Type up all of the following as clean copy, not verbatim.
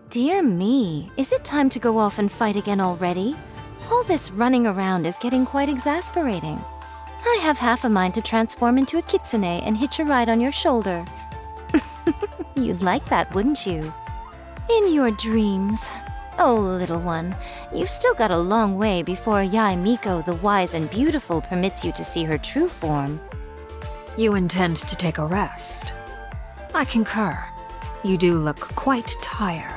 Dear me, is it time to go off and fight again already? All this running around is getting quite exasperating. I have half a mind to transform into a kitsune and hitch a ride on your shoulder. You'd like that, wouldn't you? In your dreams. Oh, little one, you've still got a long way before Yae Miko the Wise and Beautiful permits you to see her true form. You intend to take a rest? I concur. You do look quite tired.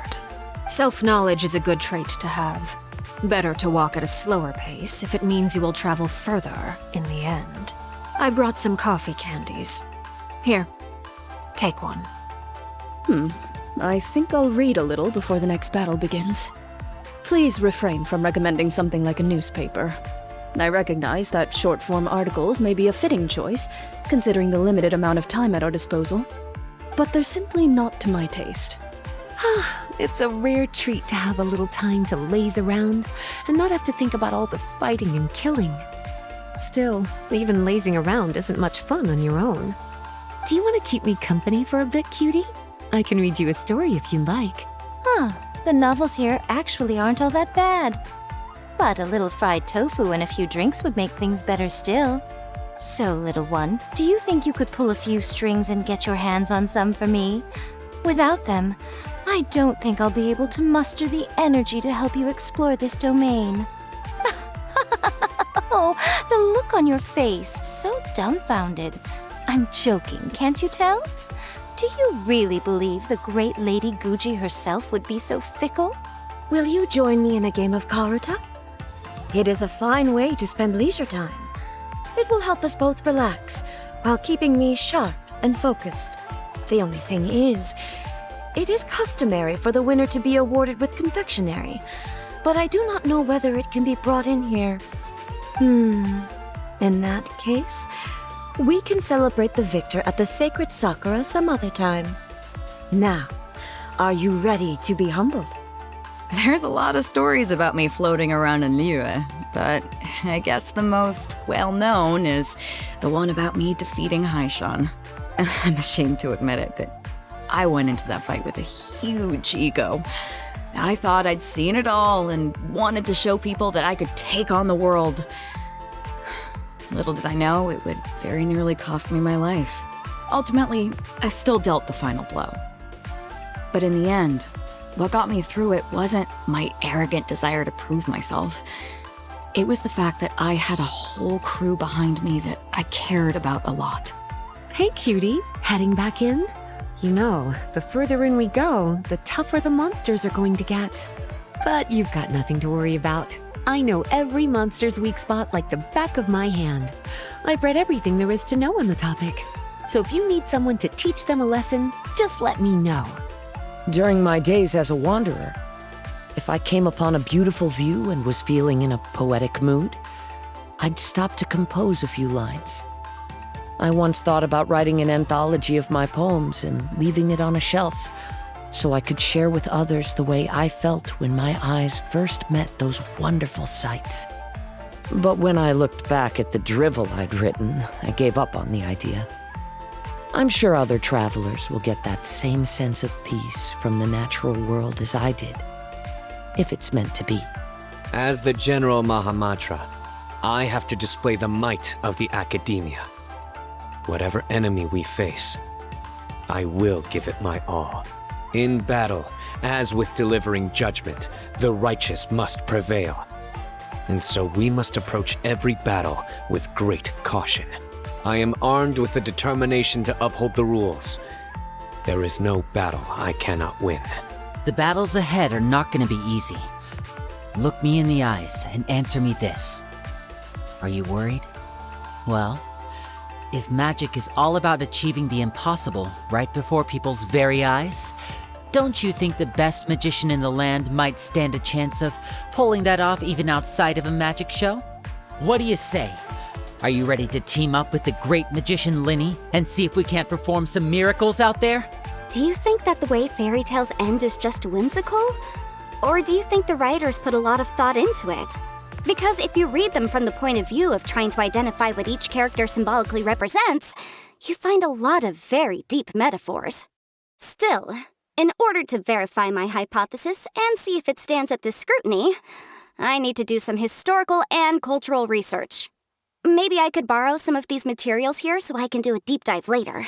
Self-knowledge is a good trait to have. Better to walk at a slower pace if it means you will travel further in the end. I brought some coffee candies. Here, take one. I think I'll read a little before the next battle begins. Please refrain from recommending something like a newspaper. I recognize that short-form articles may be a fitting choice, considering the limited amount of time at our disposal, but they're simply not to my taste. It's a rare treat to have a little time to laze around and not have to think about all the fighting and killing. Still, even lazing around isn't much fun on your own. Do you want to keep me company for a bit, cutie? I can read you a story if you'd like. The novels here actually aren't all that bad. But a little fried tofu and a few drinks would make things better still. So, little one, do you think you could pull a few strings and get your hands on some for me? Without them, I don't think I'll be able to muster the energy to help you explore this domain. Oh, the look on your face, so dumbfounded. I'm joking, can't you tell? Do you really believe the great Lady Guji herself would be so fickle? Will you join me in a game of Karuta? It is a fine way to spend leisure time. It will help us both relax, while keeping me sharp and focused. The only thing is, it is customary for the winner to be awarded with confectionery, but I do not know whether it can be brought in here. In that case, we can celebrate the victor at the Sacred Sakura some other time. Now, are you ready to be humbled? There's a lot of stories about me floating around in Liyue, but I guess the most well-known is the one about me defeating Haishan. I'm ashamed to admit it, but I went into that fight with a huge ego. I thought I'd seen it all and wanted to show people that I could take on the world. Little did I know, it would very nearly cost me my life. Ultimately, I still dealt the final blow. But in the end, what got me through it wasn't my arrogant desire to prove myself. It was the fact that I had a whole crew behind me that I cared about a lot. Hey, cutie, heading back in? You know, the further in we go, the tougher the monsters are going to get. But you've got nothing to worry about. I know every monster's weak spot like the back of my hand. I've read everything there is to know on the topic. So if you need someone to teach them a lesson, just let me know. During my days as a wanderer, if I came upon a beautiful view and was feeling in a poetic mood, I'd stop to compose a few lines. I once thought about writing an anthology of my poems and leaving it on a shelf, so I could share with others the way I felt when my eyes first met those wonderful sights. But when I looked back at the drivel I'd written, I gave up on the idea. I'm sure other travelers will get that same sense of peace from the natural world as I did, if it's meant to be. As the General Mahamatra, I have to display the might of the Academia. Whatever enemy we face, I will give it my all. In battle, as with delivering judgment, the righteous must prevail. And so we must approach every battle with great caution. I am armed with the determination to uphold the rules. There is no battle I cannot win. The battles ahead are not going to be easy. Look me in the eyes and answer me this. Are you worried? Well, if magic is all about achieving the impossible right before people's very eyes, don't you think the best magician in the land might stand a chance of pulling that off even outside of a magic show? What do you say? Are you ready to team up with the great magician Lyney and see if we can't perform some miracles out there? Do you think that the way fairy tales end is just whimsical? Or do you think the writers put a lot of thought into it? Because if you read them from the point of view of trying to identify what each character symbolically represents, you find a lot of very deep metaphors. Still, In order to verify my hypothesis and see if it stands up to scrutiny, I need to do some historical and cultural research. Maybe I could borrow some of these materials here so I can do a deep dive later.